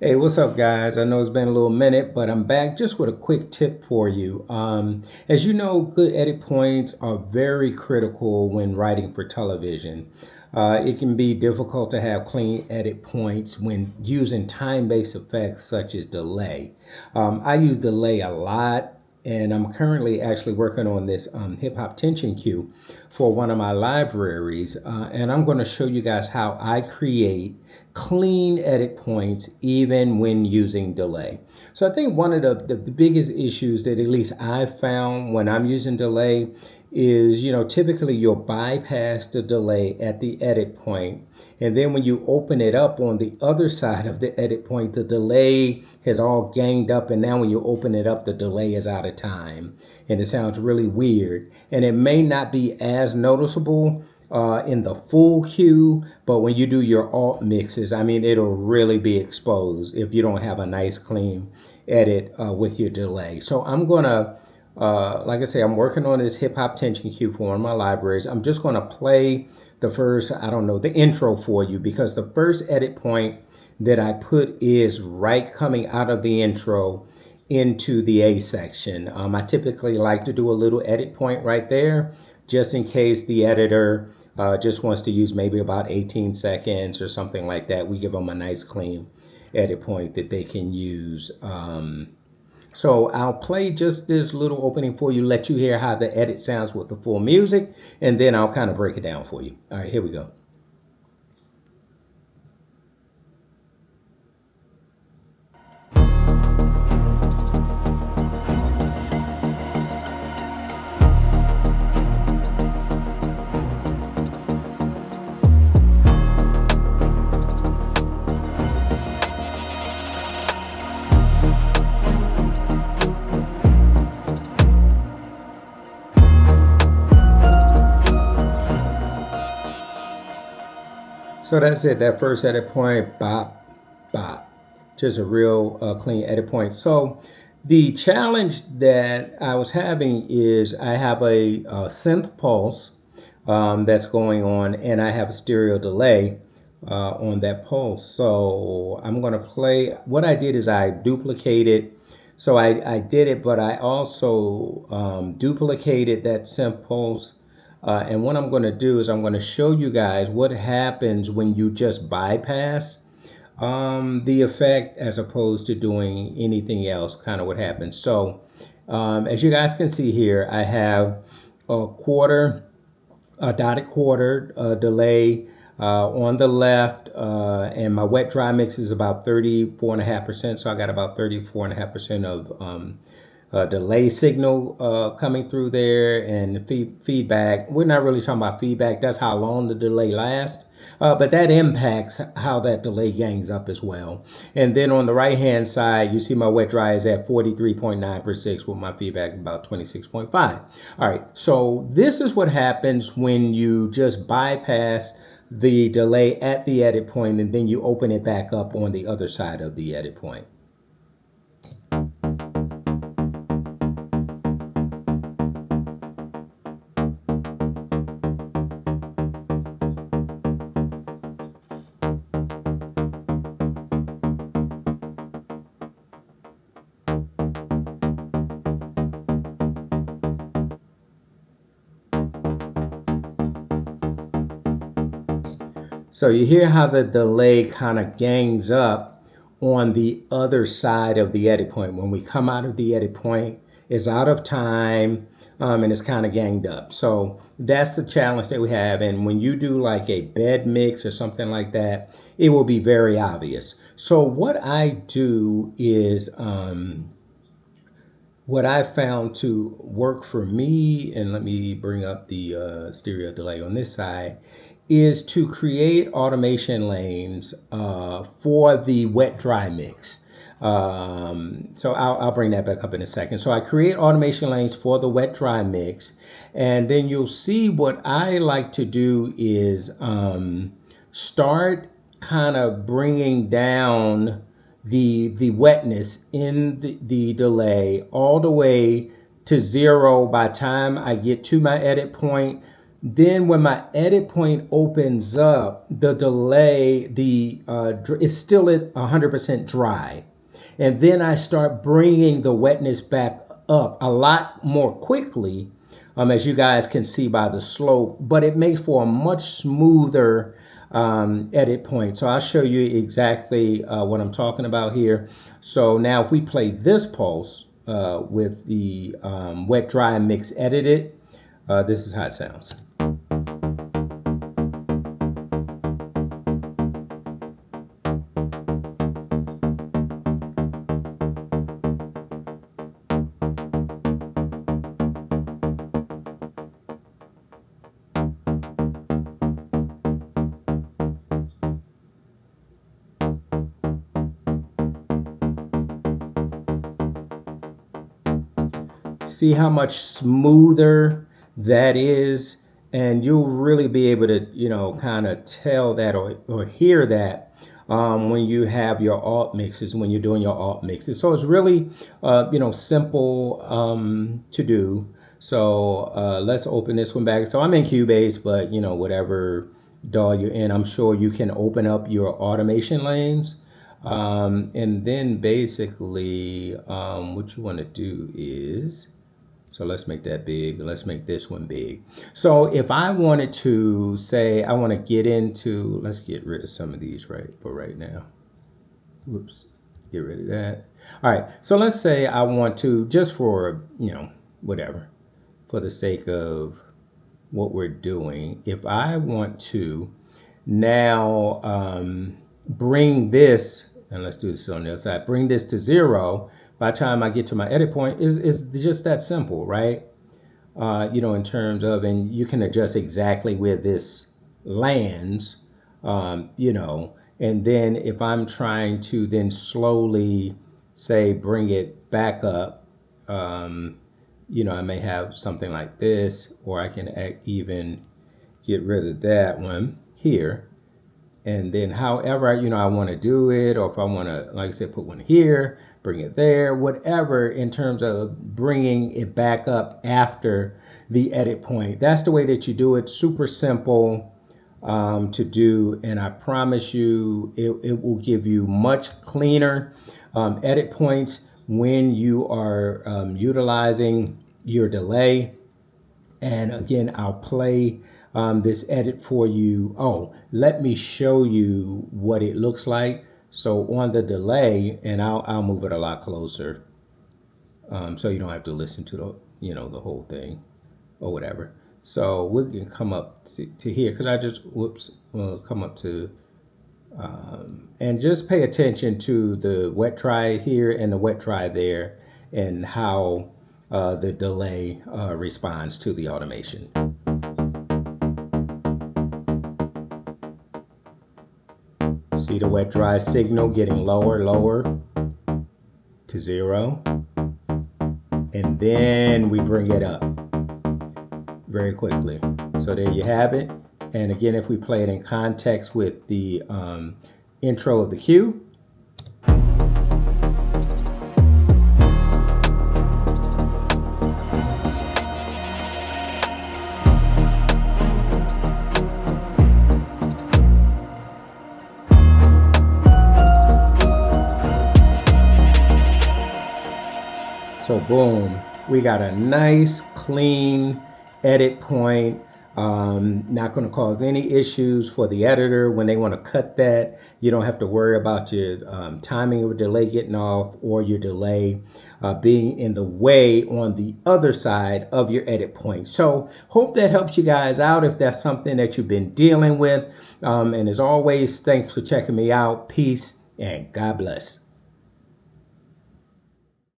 Hey, what's up, guys? I know it's been a little minute, but I'm back just with a quick tip for you. As you know, good edit points are very critical when writing for television. It can be difficult to have clean edit points when using time based effects such as delay. I use delay a lot, and I'm currently actually working on this hip hop tension cue for one of my libraries. And I'm going to show you guys how I create clean edit points even when using delay. So I think one of the biggest issues that at least I've found when I'm using delay is, typically you'll bypass the delay at the edit point. And then when you open it up on the other side of the edit point, the delay has all ganged up. And now when you open it up, the delay is out of time. And it sounds really weird. And it may not be as noticeable in the full cue, but when you do your alt mixes, I mean, it'll really be exposed if you don't have a nice clean edit with your delay. So I'm gonna, like I say, I'm working on this hip hop tension cue for one of my libraries. I'm just gonna play the first, I don't know, the intro for you because the first edit point that I put is right coming out of the intro into the A section. I typically like to do a little edit point right there just in case the editor just wants to use maybe about 18 seconds or something like that. We give them a nice clean edit point that they can use. So I'll play just this little opening for you, let you hear how the edit sounds with the full music, and then I'll kind of break it down for you. All right, here we go. So that's it. That first edit point, bop, bop. Just a real clean edit point. So the challenge that I was having is I have a synth pulse that's going on, and I have a stereo delay on that pulse. So I'm going to play. What I did is I duplicated. So I did it, but I also duplicated that synth pulse and what I'm going to do is I'm going to show you guys what happens when you just bypass the effect as opposed to doing anything else, kind of what happens. So as you guys can see here, I have a dotted quarter delay on the left, and my wet dry mix is about 34.5%. So I got about 34.5% of delay signal coming through there, and feedback. We're not really talking about feedback. That's how long the delay lasts. But that impacts how that delay gangs up as well. And then on the right hand side, you see my wet dry is at 43.9% with my feedback about 26.5. All right, so this is what happens when you just bypass the delay at the edit point and then you open it back up on the other side of the edit point. So you hear how the delay kind of gangs up on the other side of the edit point. When we come out of the edit point, it's out of time and it's kind of ganged up. So that's the challenge that we have. And when you do like a bed mix or something like that, it will be very obvious. So what I do is what I found to work for me, and let me bring up the stereo delay on this side, is to create automation lanes for the wet dry mix. So I'll bring that back up in a second. So I create automation lanes for the wet dry mix, and then you'll see what I like to do is start kind of bringing down the wetness in the delay all the way to zero by the time I get to my edit point. Then when my edit point opens up, the delay, it's still at 100% dry. And then I start bringing the wetness back up a lot more quickly, as you guys can see by the slope, but it makes for a much smoother edit point. So I'll show you exactly what I'm talking about here. So now if we play this pulse with the wet, dry, mix edited, this is how it sounds. See how much smoother that is? And you'll really be able to, kind of tell that or hear that when you have your alt mixes, when you're doing your alt mixes. So it's really, simple to do. So let's open this one back. So I'm in Cubase, but, whatever DAW you're in, I'm sure you can open up your automation lanes. And then basically what you want to do is, so let's make that big. Let's make this one big. So if I wanted to say, I want to get into, let's get rid of some of these for right now. Whoops, get rid of that. All right, so let's say I want to, just for, whatever, for the sake of what we're doing, if I want to now bring this, and let's do this on the other side, bring this to 0, by the time I get to my edit point, is just that simple, right? In terms of, and you can adjust exactly where this lands, and then if I'm trying to then slowly, say, bring it back up, I may have something like this, or I can even get rid of that one here. And then however, I want to do it, or if I want to, like I said, put one here, bring it there, whatever, in terms of bringing it back up after the edit point. That's the way that you do it. Super simple to do. And I promise you, it will give you much cleaner edit points when you are utilizing your delay. And again, I'll play this edit for you. Oh, let me show you what it looks like. So on the delay, and I'll move it a lot closer, so you don't have to listen to the whole thing or whatever. So we can come up to here, because I just come up to and just pay attention to the wet dry here and the wet dry there, and how the delay responds to the automation. See the wet dry signal getting lower to 0. And then we bring it up very quickly. So there you have it. And again, if we play it in context with the intro of the cue. So boom, we got a nice clean edit point. Not going to cause any issues for the editor when they want to cut that. You don't have to worry about your timing of a delay getting off, or your delay being in the way on the other side of your edit point. So hope that helps you guys out if that's something that you've been dealing with. And as always, thanks for checking me out. Peace and God bless.